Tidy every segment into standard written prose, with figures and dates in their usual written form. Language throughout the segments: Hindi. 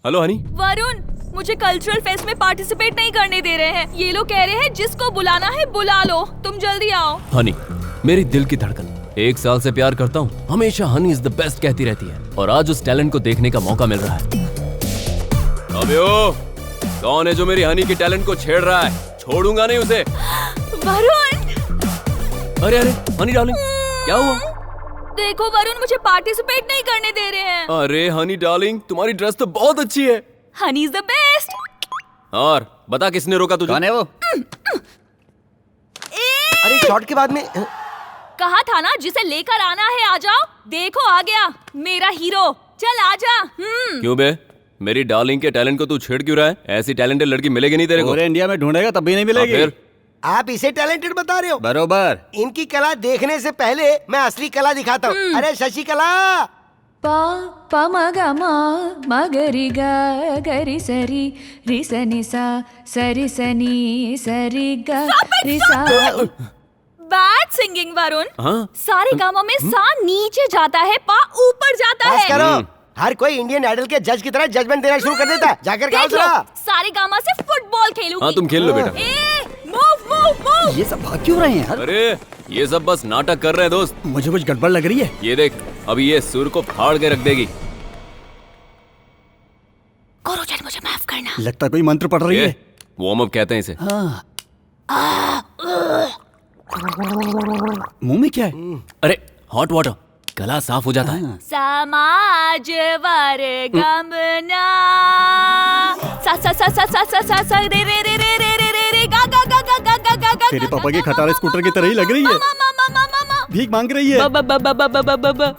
हेलो हनी। वरुण, मुझे कल्चरल फेस्ट में पार्टिसिपेट नहीं करने दे रहे हैं। ये लोग कह रहे हैं जिसको बुलाना है बुला लो, तुम जल्दी आओ। हनी, मेरी दिल की धड़कन, 1 साल से प्यार करता हूँ। हमेशा हनी इज द बेस्ट कहती रहती है और आज उस टैलेंट को देखने का मौका मिल रहा है। अबे ओ, कौन है जो मेरी हनी के टैलेंट को छेड़ रहा है? छोड़ूंगा नहीं उसे। वरुण! अरे अरे हनी डार्लिंग, क्या हुआ? देखो वरुण, मुझे पार्टिसिपेट नहीं करने दे रहे हैं। अरे हनी डार्लिंग, तुम्हारी ड्रेस तो बहुत अच्छी है। Honey is the best. और बता किसने रोका तुझे? कौन है वो? अरे शॉट के बाद में कहा था ना जिसे लेकर आना है आ जाओ। देखो आ गया मेरा हीरो, चल आजा। क्यों बे, मेरी डार्लिंग के टैलेंट को तू छेड़ क्यों रहा है? ऐसी टैलेंटेड लड़की मिलेगी नहीं तेरे को। पूरे इंडिया में ढूंढेगा तब भी नहीं मिलेगी। फिर आप इसे टैलेंटेड बता रहे हो? बरोबर। इनकी कला देखने से पहले मैं असली कला दिखाता हूँ। अरे शशिकला, पा पा मा गा मा मा गरी गा गरी सरी रि सनी सा सरी सनी सरी गा रि सा। Bad singing Varun. हाँ? सारे गामों में सा नीचे जाता है, पा ऊपर जाता बस है। करो। हर कोई इंडियन आइडल के जज की तरह जजमेंट देना शुरू कर देता है। जाकर गाओ देख लो, जरा। सारे गामा से फुटबॉल खेलूंगी। हाँ तुम खेल लो बेटा। Move move move. ये सब भाग क्यों रहे हैं यार? अरे ये सब बस नाटक कर रहे हैं दोस्त। मुझे कुछ गड़बड़ लग रही है। ये देख, अभी ये सुर को फाड़ के रख देगी। गुरुजन मुझे माफ करना। लगता है कोई मंत्र पढ़ रही है। वार्म अप कहते हैं इसे। हाँ। मुंह में क्या है? अरे हॉट वाटर, गला साफ हो जाता है। समाज वर्गमना सा सा सा सा सा सा सा सा रे रे रे रे रे रे रे रे गा गा गा गा गा गा गा गा। तेरे पापा के खटारे स्कूटर की तरह ही लग रही है। मामा भीख मांग रही है।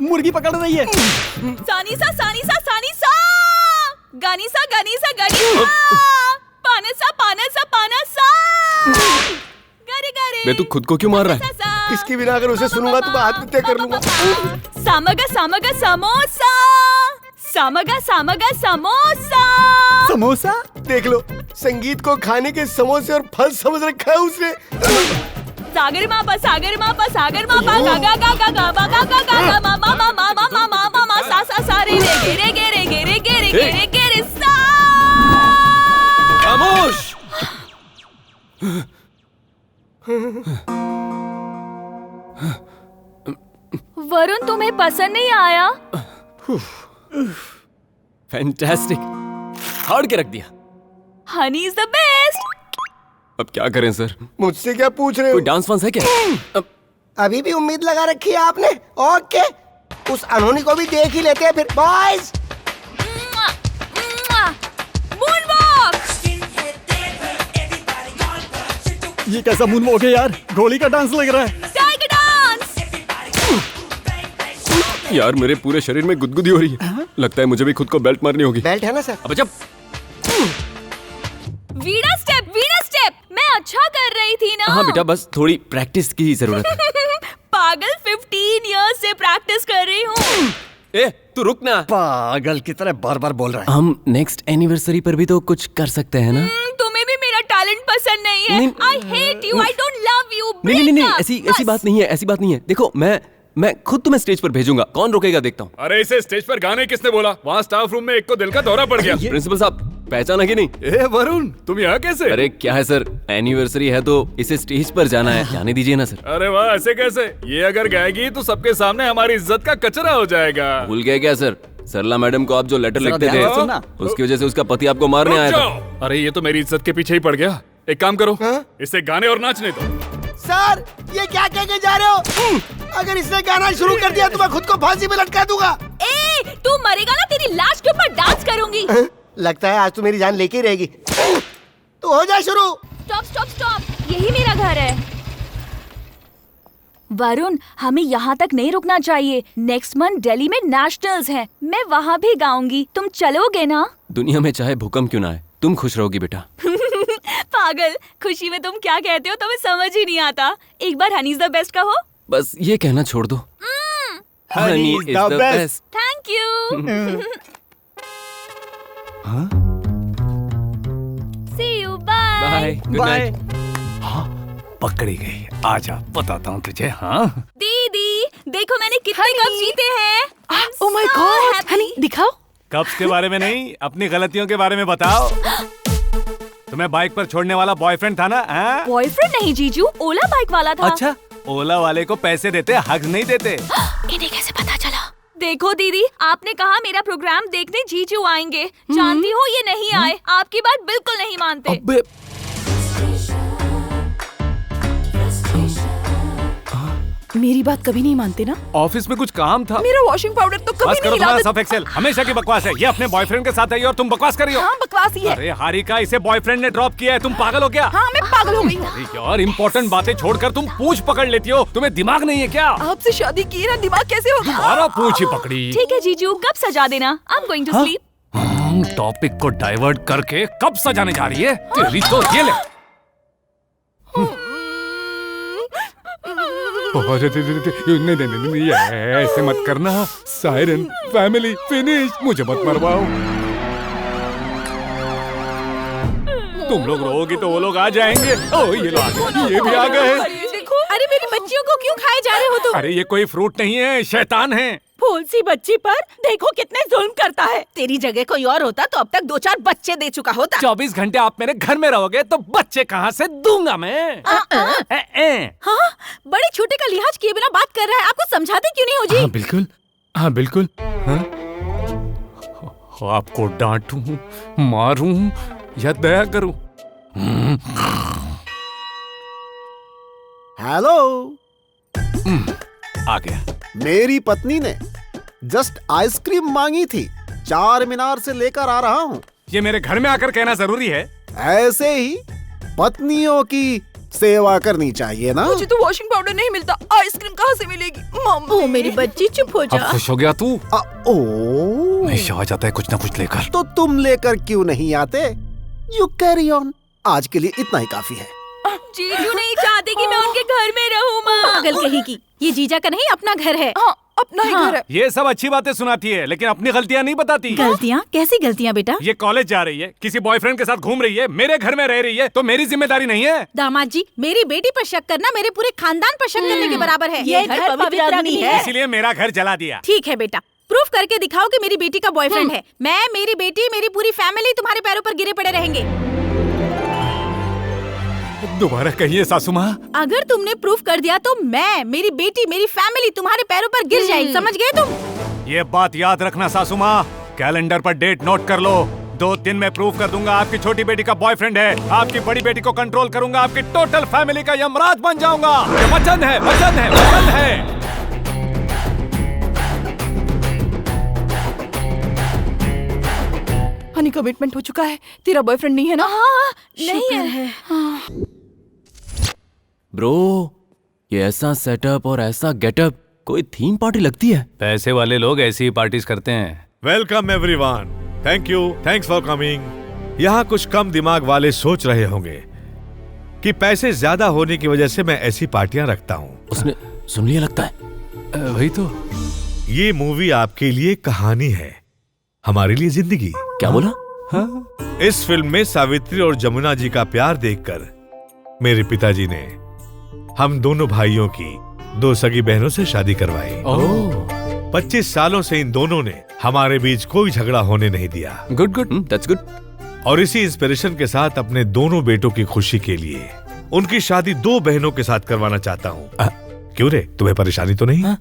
मुर्गी पकड़ रही है। सानी सा गानी सा गानी सा गानी सा पाना सा गरे गरे। बे तू खुद को क्यों मार रहा है? इसकी बिना अगर उसे सुनूंगा तो मैं आत्महत्या कर लूंगा। सामगा समोसा सामगा समोसा। समोसा? देख लो, संगीत को खाने के समोसे और फल समझ रखा है उसने। सागर मापा गा गा गा गा गा गा गा गा गा गा मा सा रे गे रे सा। खामोश। वरुण, तुम्हें पसंद नहीं आया? फैंटास्टिक, फाड़ के रख दिया। Honey is the best. अब क्या करें सर? मुझसे क्या पूछ रहे हो? कोई डांस वांस है क्या? अभी भी उम्मीद लगा रखी है आपने? ओके, उस अनहोनी को भी देख ही लेते हैं फिर। बॉयज, ये कैसा मून वॉक है यार? गोली का डांस लग रहा है। Tiger dance. यार मेरे पूरे शरीर में गुदगुदी हो रही है। लगता है मुझे भी खुद को बेल्ट मारनी होगी। बेल्ट है ना सर? अब जब वीणा स्टेप मैं अच्छा कर रही थी ना। हाँ बेटा, बस थोड़ी प्रैक्टिस की जरूरत है। पागल, 15 इयर्स से प्रैक्टिस कर रही हूँ। ए तू रुक ना। पागल की तरह बार बार बोल रहा है। हम नेक्स्ट एनिवर्सरी पर भी तो कुछ कर सकते हैं ना? तुम्हें भी मेरा टैलेंट पसंद नहीं है। I hate you, I don't love you. नहीं, ऐसी बात नहीं है। देखो मैं खुद तुम्हें स्टेज पर भेजूंगा। कौन रोकेगा देखता हूँ। अरे इसे स्टेज पर गाने किसने बोला? वहाँ स्टाफ रूम में एक को दिल का दौरा पड़ गया। प्रिंसिपल साहब, पहचाना कि नहीं? ए वरुण, तुम यहाँ कैसे? अरे क्या है सर, एनिवर्सरी है तो इसे स्टेज पर जाना है, जाने दीजिए ना सर। अरे वाह, ऐसे कैसे? ये अगर गाएगी तो सबके सामने हमारी इज्जत का कचरा हो जाएगा। भूल गए क्या सर? सरला मैडम को आप जो लेटर लिखते थे, उसकी वजह से उसका पति आपको मारने आया था। अरे ये तो मेरी इज्जत के पीछे ही पड़ गया। एक काम करो, इसे गाने और नाचने दो। सर, ये क्या कह के जा रहे हो? अगर इसने गाना शुरू कर दिया तो मैं खुद को फांसी में लटका दूंगा। ए, तू मरेगा ना, तेरी लाश के ऊपर डांस करूंगी। लगता है आज तो मेरी जान लेके ही रहेगी। तो हो जाए शुरू। स्टॉप, यही मेरा घर है। वरुण, हमें यहाँ तक नहीं रुकना चाहिए। नेक्स्ट मंथ दिल्ली में नेशनल्स हैं, मैं वहाँ भी गाऊंगी। तुम चलोगे ना? दुनिया में चाहे भूकंप क्यों ना आए, तुम खुश रहोगी बेटा। पागल, खुशी में तुम क्या कहते हो तुम्हें समझ ही नहीं आता। एक बार हनी इज द बेस्ट कहो। बस ये कहना छोड़ दो। Honey is the best. Thank you. See you, bye. Good night. पकड़ी गई। आजा बताता हूँ तुझे। हाँ दीदी, देखो मैंने कितने कप जीते हैं। ओह माय गॉड, हनी दिखाओ। कप्स के बारे में नहीं, अपनी गलतियों के बारे में बताओ। तुम्हें बाइक पर छोड़ने वाला बॉयफ्रेंड था ना? हाँ? बॉयफ्रेंड नहीं जीजू, ओला बाइक वाला था। अच्छा, ओला वाले को पैसे देते, हग नहीं देते। इन्हें कैसे पता चला? देखो दीदी, आपने कहा मेरा प्रोग्राम देखने जीजू आएंगे। जानती हो ये नहीं आए, आपकी बात बिल्कुल नहीं मानते। अबे मेरी बात कभी नहीं मानते ना? ऑफिस में कुछ काम था। मेरा वॉशिंग पाउडर तो कभी बस करो नहीं तुम्हारा हिलाते। सर्फ एक्सेल, हमेशा की बकवास है। ये अपने बॉयफ्रेंड के साथ आई और तुम बकवास कर रही हो। हाँ, बकवास ही है। अरे हारिका, इसे बॉयफ्रेंड ने ड्रॉप किया है, तुम पागल हो क्या? हाँ, मैं पागल हो गई हूँ। अरे यार, इम्पोर्टेंट बातें छोड़कर तुम पूंछ पकड़ लेती हो। तुम्हें दिमाग नहीं है क्या? आपसे शादी की ना, दिमाग कैसे होगा? तुम्हारा पूंछ ही पकड़ी। ठीक है जीजू, कब सजा देना? I am going to sleep. Topic को डाइवर्ट करके कब सजाने जा रही है? तेरी तो ये ले। नहीं, ऐसे मत करना। सायरन, फैमिली, फिनिश, मुझे मत मरवाओ। तुम लोग रोओगी तो वो लोग आ जाएंगे। ओह, ये लोग आ गए, ये भी आ गए। देखो, अरे मेरी बच्चियों को क्यों खाए जा रहे हो तुम? अरे ये कोई फ्रूट नहीं है, शैतान है। फूल सी बच्ची पर देखो कितने जुल्म करता है। तेरी जगह कोई और होता तो अब तक 2-4 बच्चे दे चुका होता। 24 घंटे आप मेरे घर में रहोगे तो बच्चे कहाँ से दूंगा मैं? हाँ, बड़े छोटे का लिहाज किए बिना बात कर रहा है। आपको समझाते क्यों नहीं हो जी? हाँ बिल्कुल, हाँ बिल्कुल। हाँ? आपको डांटूं, मारूं या दया करूं? हेलो, आ गया। मेरी पत्नी ने जस्ट आइसक्रीम मांगी थी, 4 मीनार से लेकर आ रहा हूँ। ये मेरे घर में आकर कहना जरूरी है? ऐसे ही पत्नियों की सेवा करनी चाहिए ना। मुझे तो वॉशिंग पाउडर नहीं मिलता, आइसक्रीम कहाँ से मिलेगी? मम्मी, मेरी बच्ची चुप हो जा। अब खुश हो गया तू? ओ, हमेशा आ जाता है कुछ ना कुछ लेकर। तो तुम लेकर क्यों नहीं आते? You carry on. आज के लिए इतना ही काफी है। जीजू नहीं चाहते कि मैं उनके घर में रहूं माँ। पागल कहेगी, ये जीजा का नहीं अपना घर है। हाँ, अपना ही घर है। ये सब अच्छी बातें सुनाती है लेकिन अपनी गलतियाँ नहीं बताती। गलतियाँ? कैसी गलतियाँ बेटा? ये कॉलेज जा रही है, किसी बॉयफ्रेंड के साथ घूम रही है, मेरे घर में रह रही है, तो मेरी जिम्मेदारी नहीं है? दामाद जी, मेरी बेटी पर शक करना मेरे पूरे खानदान पर शक करने के बराबर है। ये घर पवित्र अग्नि है। इसीलिए मेरा घर जला दिया। ठीक है बेटा, प्रूफ करके दिखाओ कि मेरी बेटी का बॉयफ्रेंड है। मैं, मेरी बेटी, मेरी पूरी फैमिली तुम्हारे पैरों पर गिरे पड़े रहेंगे। दोबारा कहिए सासू माँ। अगर तुमने प्रूफ कर दिया तो मैं, मेरी बेटी, मेरी फैमिली तुम्हारे पैरों पर गिर जाएगी। समझ गए तुम? ये बात याद रखना सासू माँ, कैलेंडर पर डेट नोट कर लो। 2 दिन में प्रूफ कर दूंगा आपकी छोटी बेटी का बॉयफ्रेंड है। आपकी बड़ी बेटी को कंट्रोल करूंगा, आपकी टोटल फैमिली का यमराज बन जाऊंगा। ये वचन है, वचन है, वचन है। हनी, कमिटमेंट हो चुका है। तेरा बॉयफ्रेंड नहीं है ना? हाँ, नहीं है। ब्रो, ये ऐसा सेटअप और ऐसा गेटअप कोई थीम पार्टी लगती है। पैसे वाले लोग ऐसी ही पार्टीज करते हैं। Welcome everyone. Thank you, thanks for coming. यहाँ कुछ कम दिमाग वाले सोच रहे होंगे कि पैसे ज्यादा होने की वजह से मैं ऐसी पार्टियां रखता हूँ। उसने सुन लिया लगता है। वही तो। ये मूवी आपके लिए कहानी है, हमारे लिए जिंदगी। क्या बोला? हाँ? इस फिल्म में सावित्री और जमुना जी का प्यार देखकर मेरे पिताजी ने हम दोनों भाइयों की 2 सगी बहनों से शादी करवाई। 25 सालों से इन दोनों ने हमारे बीच कोई झगड़ा होने नहीं दिया। Good good, that's good. और इसी इंस्पिरेशन के साथ अपने दोनों बेटों की खुशी के लिए उनकी शादी 2 बहनों के साथ करवाना चाहता हूँ। क्यों रे, तुम्हें परेशानी तो नहीं?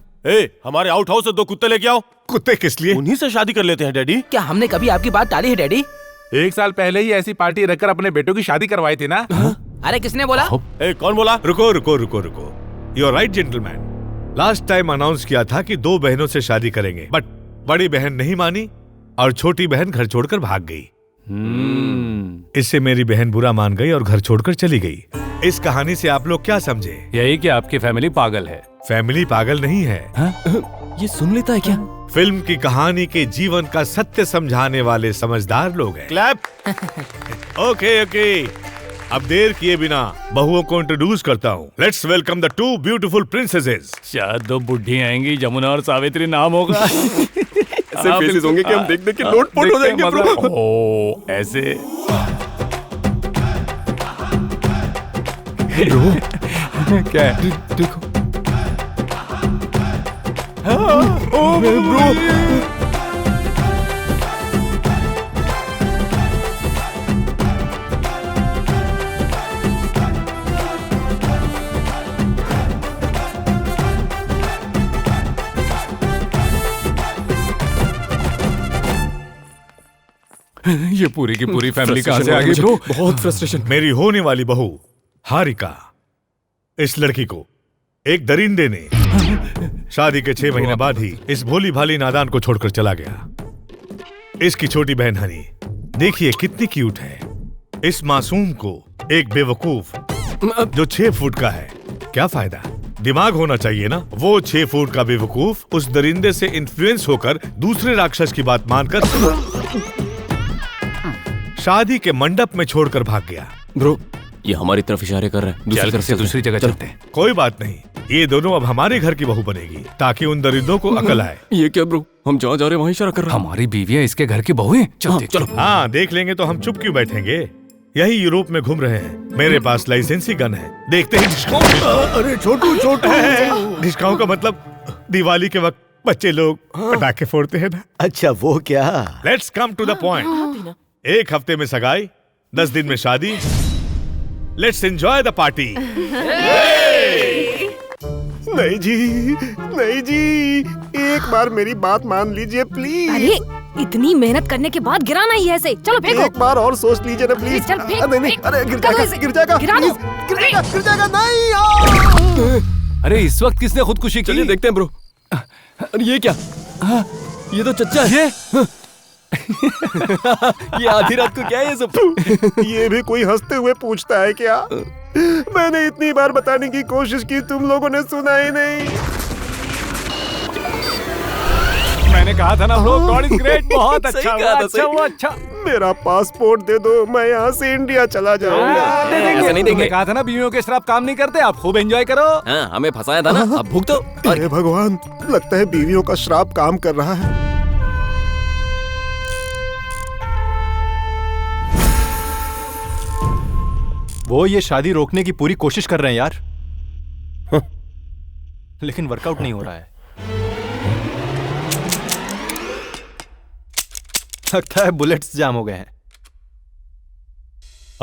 हमारे आउट हाउस से 2 कुत्ते लेके आओ। कुत्ते किस लिए? उन्हीं से शादी कर लेते हैं डैडी। क्या हमने कभी आपकी बात टाली है डैडी? 1 साल पहले ही ऐसी पार्टी रखकर अपने बेटों की शादी करवाई थी ना। अरे किसने बोला? कौन बोला? रुको रुको रुको रुको, you are right gentleman. Last time announce किया था कि 2 बहनों से शादी करेंगे, बट बड़ी बहन नहीं मानी और छोटी बहन घर छोड़कर भाग गई। इससे मेरी बहन बुरा मान गई और घर छोड़कर चली गई। इस कहानी से आप लोग क्या समझे? यही कि आपकी फैमिली पागल है। फैमिली पागल नहीं है। ये सुन लेता है क्या? फिल्म की कहानी के जीवन का सत्य समझाने वाले समझदार लोग हैं। क्लैप। ओके ओके, अब देर किए बिना बहुओं को इंट्रोड्यूस करता हूँ। Let's welcome the 2 beautiful princesses. शायद 2 बुढ़ी आएंगी, जमुना और सावित्री नाम होगा। ऐसे फेसेस होंगे कि हम देख देख के लोटपोट हो जाएंगे ब्रो। ओ, ऐसे क्या है? देखो ये पूरी की पूरी फैमिली कहां से आ गई ब्रो? बहुत फ्रस्ट्रेशन। मेरी होने वाली बहू हारिका, इस लड़की को एक दरिंदे ने शादी के 6 महीने बाद ही इस भोली भाली नादान को छोड़कर चला गया। इसकी छोटी बहन हनी देखिए कितनी क्यूट है। इस मासूम को एक बेवकूफ जो 6 फुट का है, क्या फायदा? दिमाग होना चाहिए ना। वो 6 फुट का बेवकूफ उस दरिंदे से इन्फ्लुएंस होकर दूसरे राक्षस की बात मानकर शादी के मंडप में छोड़कर भाग गया। ब्रो ये हमारी तरफ इशारे कर रहे हैं, दूसरी तरफ से दूसरी जगह चलते हैं। कोई बात नहीं, ये दोनों अब हमारे घर की बहू बनेगी ताकि उन दरिंदों को अकल आए। ये क्या ब्रो, हम जहाँ जा रहे हैं वहीं इशारा कर रहे हैं। हमारी बीवियां इसके घर की बहू हैं। चलो। हाँ देख लेंगे तो हम चुप क्यों बैठेंगे? यही यूरोप में घूम रहे हैं। मेरे पास लाइसेंसी गन है, देखते ही अरे छोटू ढिशकाओं का मतलब दिवाली के वक्त बच्चे लोग पटाखे फोड़ते हैं ना। अच्छा वो क्या? Let's come to the point. 1 हफ्ते में सगाई, 10 दिन में शादी। Let's enjoy the party. नहीं जी, एक बार मेरी बात मान लीजिए प्लीज। अरे इतनी मेहनत करने के बाद गिराना ही ऐसे। चलो फेंको। एक बार और सोच लीजिए ना प्लीज। चल फेंक। नहीं, अरे गिर जाएगा। गिरा दो। गिर जाएगा नहीं। अरे इस वक्त किसने खुदकुशी की? चलिए देखते हैं ब्रो। अरे ये क्या? ये तो चच्चा है। ये आधी रात को क्या है ये सब? ये भी कोई हंसते हुए पूछता है क्या? मैंने इतनी बार बताने की कोशिश की, तुम लोगों ने सुना ही नहीं। मैंने कहा था ना ब्रो, गॉड इज ग्रेट। बहुत सही अच्छा कहा था, सही। अच्छा। मेरा पासपोर्ट दे दो, मैं यहाँ से इंडिया चला जाऊंगा। ऐसे नहीं देंगे। कहा था ना बीवियों के श्राप काम नहीं करते, आप खूब एंजॉय करो। हाँ, हमें फंसाया था ना, अब भुगतो। अरे भगवान, लगता है बीवियों का श्राप काम कर रहा है। वो ये शादी रोकने की पूरी कोशिश कर रहे हैं यार, लेकिन वर्कआउट नहीं हो रहा है। लगता है बुलेट्स जाम हो गए हैं।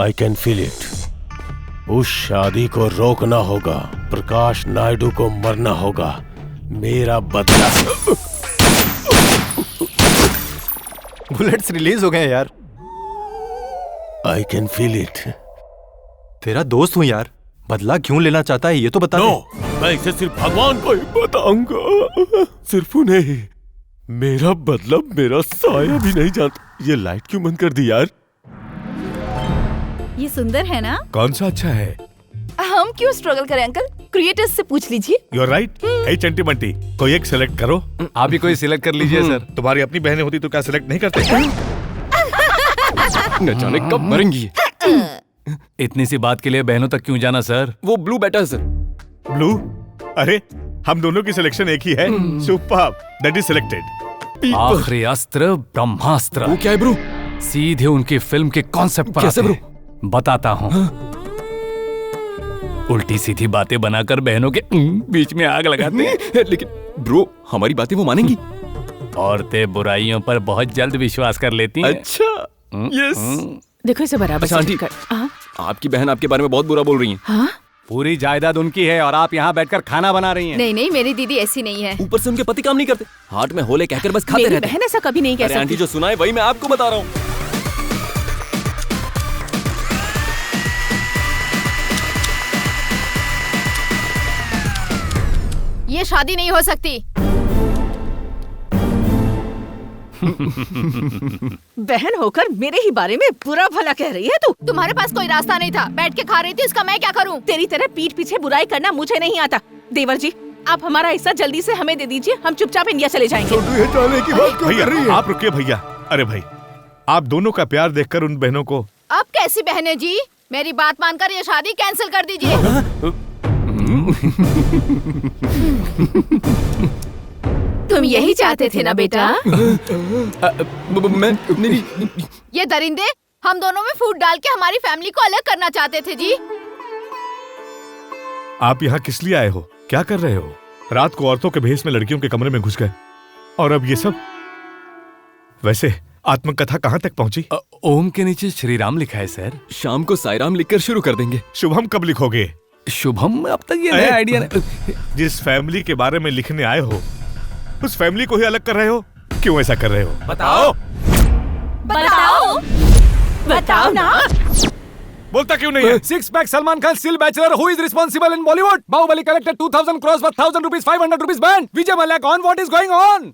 I can feel it. उस शादी को रोकना होगा, प्रकाश नायडू को मरना होगा, मेरा बदला। बुलेट्स रिलीज हो गए हैं यार। I can feel it. तेरा दोस्त हूं यार, बदला क्यों लेना चाहता है ये तो बता। मैं इसे सिर्फ भगवान को ही बताऊंगा, सिर्फ उन्हें ही। मेरा मतलब मेरा साया भी नहीं जानता। ये लाइट क्यों बंद कर दी यार? ये सुंदर है ना? कौन सा अच्छा है? हम क्यों स्ट्रगल करें अंकल, क्रिएटर्स से पूछ लीजिए। You are right. Hey Chanti Bunty, कोई एक सिलेक्ट करो। आप ही कोई सिलेक्ट कर लीजिए सर। तुम्हारी अपनी बहनें होती तो क्या सिलेक्ट नहीं करते? न जाने कब मरेंगी। इतनी सी बात के लिए बहनों तक क्यों जाना सर? वो ब्लू बेटा है सर। ब्लू? अरे हम दोनों की सिलेक्शन एक ही है। Superb, that is selected. आखिरी अस्त्र ब्रह्मास्त्र। वो क्या है ब्रो? सीधे उनकी फिल्म के कॉन्सेप्ट पर कैसे आते हैं। बताता हूँ। उल्टी सीधी बातें बनाकर बहनों के बीच में आग लगाते हैं। लेकिन ब्रो हमारी बातें वो मानेंगी? औरतें बुराइयों पर बहुत जल्द विश्वास कर लेती हैं। अच्छा, यस। देखो इसे बराबर अच्छा आंटी, आपकी बहन आपके बारे में बहुत बुरा बोल रही है। हाँ? पूरी जायदाद उनकी है और आप यहाँ बैठकर खाना बना रही हैं। नहीं, मेरी दीदी ऐसी नहीं है। ऊपर से उनके पति काम नहीं करते, हार्ट में होले कहकर बस खाते मेरी रहते हैं। बहन ऐसा कभी नहीं कह अरे आंटी सकती। जो सुना है वही मैं आपको बता रहा हूँ। ये शादी नहीं हो सकती। बहन होकर मेरे ही बारे में बुरा भला कह रही है तू। तुम्हारे पास कोई रास्ता नहीं था, बैठ के खा रही थी, इसका मैं क्या करूं? तेरी तरह पीठ पीछे बुराई करना मुझे नहीं आता। देवर जी, आप हमारा हिस्सा जल्दी से हमें दे दीजिए, हम चुपचाप इंडिया चले जाएंगे। भैया आप रुकिए भैया। अरे भाई, आप दोनों का प्यार देखकर उन बहनों को। अब कैसी बहनें जी? मेरी बात मानकर ये शादी कैंसिल कर दीजिए। तुम यही चाहते थे ना बेटा? मैं ये दरिंदे हम दोनों में फूट डाल के हमारी फैमिली को अलग करना चाहते थे जी। आप यहाँ किस लिए आए हो? क्या कर रहे हो? रात को औरतों के भेष में लड़कियों के कमरे में घुस गए और अब ये सब। वैसे आत्मकथा कहाँ तक पहुँची? ओम के नीचे श्री राम लिखा है सर। शाम को साई राम लिखकर शुरू कर देंगे। शुभम कब लिखोगे? शुभम अब तक ये नया आइडिया जिस फैमिली के बारे में लिखने आए हो उस फैमिली को ही अलग कर रहे हो। क्यों ऐसा कर रहे हो? बताओ। बताओ। बताओ ना। बोलता क्यों नहीं है? Six pack Salman Khan still bachelor who is responsible in Bollywood? Baahubali collected 2000 crores worth 1000 rupees 500 rupees banned. Vijay Mallya gone. What is going on?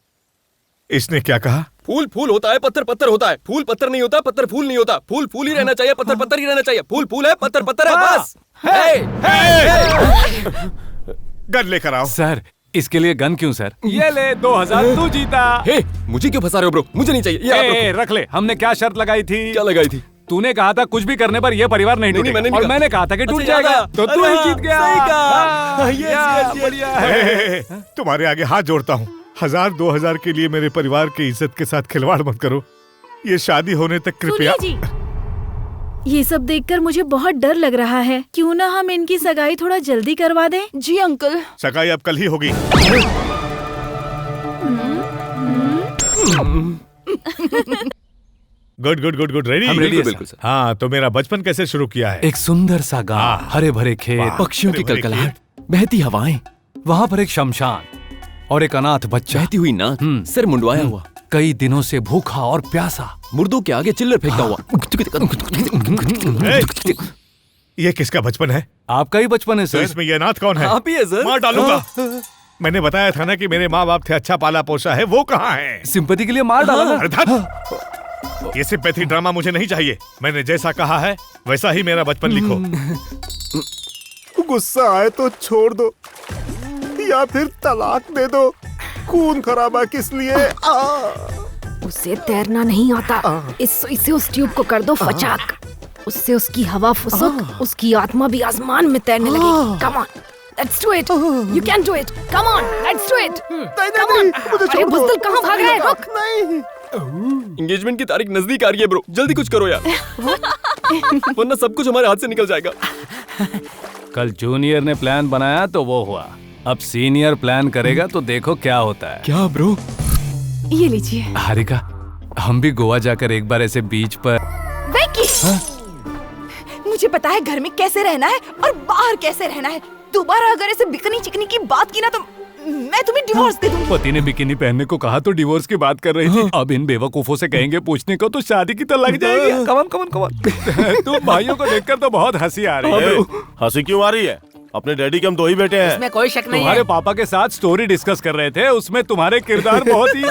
इसने क्या कहा? फूल फूल होता है, पत्थर पत्थर होता है। फूल पत्थर नहीं होता, पत्थर फूल नहीं होता। फूल फूल ही रहना चाहिए, पत्थर पत्थर ही रहना चाहिए। फूल फूल है, पत्थर पत्थर है, बस। गन लेकर आओ। सर इसके लिए गन क्यों सर? ये ले 2000 तू जीता। मुझे क्यों फंसा रहे हो ब्रो? मुझे नहीं चाहिए। ये रख ले। हमने क्या शर्त लगाई थी? क्या लगाई थी? तूने कहा था कुछ भी करने पर ये परिवार नहीं टूटेगा, और मैंने कहा था कि टूट जाएगा, तो तू ही जीत गया। सही कहा। बढ़िया है। तुम्हारे आगे हाथ जोड़ता हूँ, 1000-2000 के लिए मेरे परिवार की इज्जत के साथ खिलवाड़ मत करो। ये शादी होने तक कृपया। जी, ये सब देखकर मुझे बहुत डर लग रहा है। क्यों ना हम इनकी सगाई थोड़ा जल्दी करवा दें? जी अंकल। सगाई अब कल ही होगी। Good good good good. Ready? हम रेडी हैं, बिल्कुल सर। हाँ, तो मेरा बचपन कैसे शुरू किया है? एक सुंदर सा गांव, हरे भरे खेत, पक्षियों की कलकलाहट, बहती हवाएं, वहाँ पर एक शमशान और एक अनाथ बच्चा। बहती हुई नाथ, सिर मुंडवाया हुआ, कई दिनों से भूखा और प्यासा, मुर्दों के आगे चिल्लर फेंकता हुआ। ये किसका बचपन है? आपका ही बचपन है तो सर। इसमें ये अनाथ कौन है? आप ही है सर। मार डालूंगा। मैंने बताया था ना कि मेरे माँ बाप थे, अच्छा पाला पोसा है। वो कहाँ है? सिंपैथी के लिए मार डाला ना। अरे धत! ये सिंपैथी ड्रामा मुझे नहीं चाहिए। मैंने जैसा कहा है वैसा ही मेरा बचपन लिखो। गुस्सा आए तो छोड़ दो या फिर तलाक दे दो। खून खराबा किस लिए? उसे तैरना नहीं आता, इस सुई से उस ट्यूब को कर दो फचाक। उससे उसकी हवा फुसक, उसकी आत्मा भी आसमान में तैरने लगेगी। Come on, let's do it. You can do it. Come on, let's do it. Come on. अरे बुज़दिल कहाँ भाग रहा है? रुक। नहीं। एंगेजमेंट की तारीख नजदीक आ रही है ब्रो, जल्दी कुछ करो यार, वरना सब कुछ हमारे हाथ से निकल जाएगा। कल जूनियर ने प्लान बनाया तो वो हुआ, अब सीनियर प्लान करेगा तो देखो क्या होता है। क्या ब्रो? ये लीजिए। हारिका, हम भी गोवा जाकर एक बार ऐसे बीच पर। बेकी, मुझे पता है घर में कैसे रहना है और बाहर कैसे रहना है। दोबारा अगर ऐसे बिकनी चिकनी की बात की ना तो मैं तुम्हें डिवोर्स दे दूंगी। पति ने बिकिनी पहनने को कहा तो डिवोर्स की बात कर रही थी। अब इन बेवकूफों से कहेंगे पूछने को तो शादी की तो लग जाएगी। Come on come on come on. तुम भाइयों को देखकर तो बहुत हंसी आ रही है। हंसी क्यों आ रही है? अपने डैडी के हम दो ही बेटे हैं। इसमें कोई शक नहीं तुम्हारे है। पापा के साथ स्टोरी डिस्कस कर रहे थे, उसमें तुम्हारे किरदार बहुत ही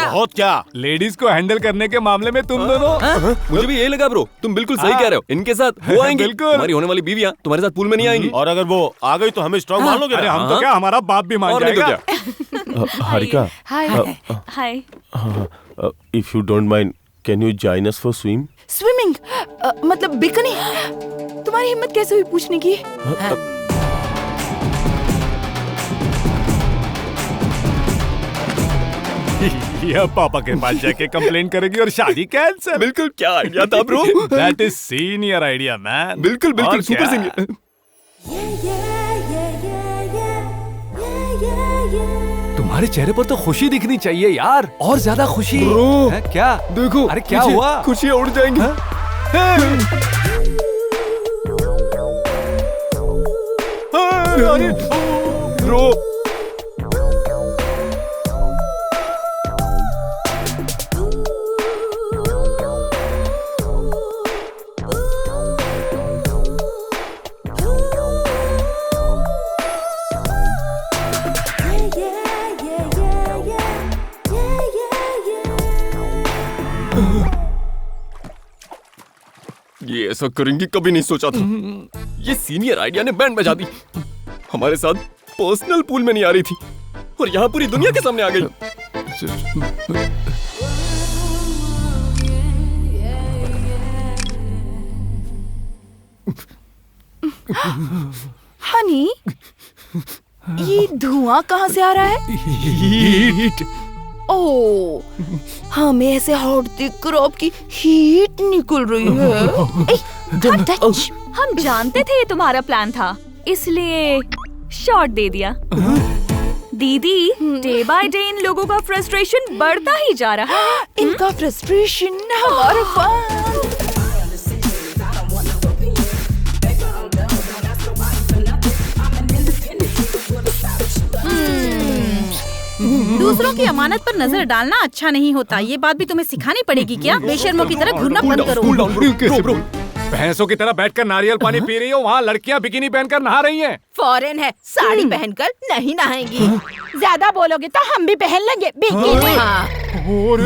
बहुत क्या? लेडीज को हैंडल करने के मामले में तुम दोनों। मुझे भी यही लगा ब्रो, तुम बिल्कुल सही कह रहे हो। इनके साथ वो आएंगे, बिल्कुल। हमारी होने वाली बीवियां तुम्हारे साथ पूल में नहीं आएंगी। और अगर वो आ गई तो हमें स्ट्रॉन्ग मान लोगे? अरे हम तो क्या, हमारा बाप भी मान और नहीं तो जाएगा। Harika, hi hi. If you don't mind, can you join us for swim? Swimming मतलब बिकनी? तुम्हारी हिम्मत कैसे हुई पूछने की? यह पापा के पास जाके कंप्लेंट करेगी और शादी कैंसिल। बिल्कुल, क्या आइडिया था bro? That is senior idea man. बिल्कुल बिल्कुल, सुपर सीनियर। तुम्हारे चेहरे पर तो खुशी दिखनी चाहिए यार, और ज्यादा खुशी। है, क्या देखो, अरे क्या हुआ? खुशियाँ उड़ जाएंगी। ब्रो, ये ऐसा करेंगी कभी नहीं सोचा था। ये सीनियर आइडिया ने बैंड बजा दी। हमारे साथ पर्सनल पूल में नहीं आ रही थी और यहाँ पूरी दुनिया के सामने आ गई। हनी, ये धुआं कहाँ से आ रहा है? हीट। ओह, हमें ऐसे हॉट देखकर आपकी हीट निकल रही है। Don't touch। हम जानते थे ये तुम्हारा प्लान था, इसलिए शॉट दे दिया। दीदी, डे बाय डे इन लोगों का फ्रस्ट्रेशन बढ़ता ही जा रहा है। इनका फ्रस्ट्रेशन हमारा फन। दूसरों की अमानत पर नजर डालना अच्छा नहीं होता। ये बात भी तुम्हें सिखानी पड़ेगी क्या? बेशर्मों की तरह घूरना बंद करो। भैंसों की तरह बैठकर नारियल पानी पी रही हो, वहाँ लड़कियाँ बिकिनी पहनकर नहा रही हैं। फॉरेन है, साड़ी पहनकर नहीं नहाएंगी। ज्यादा बोलोगे तो हम भी पहन लेंगे बिकिनी। और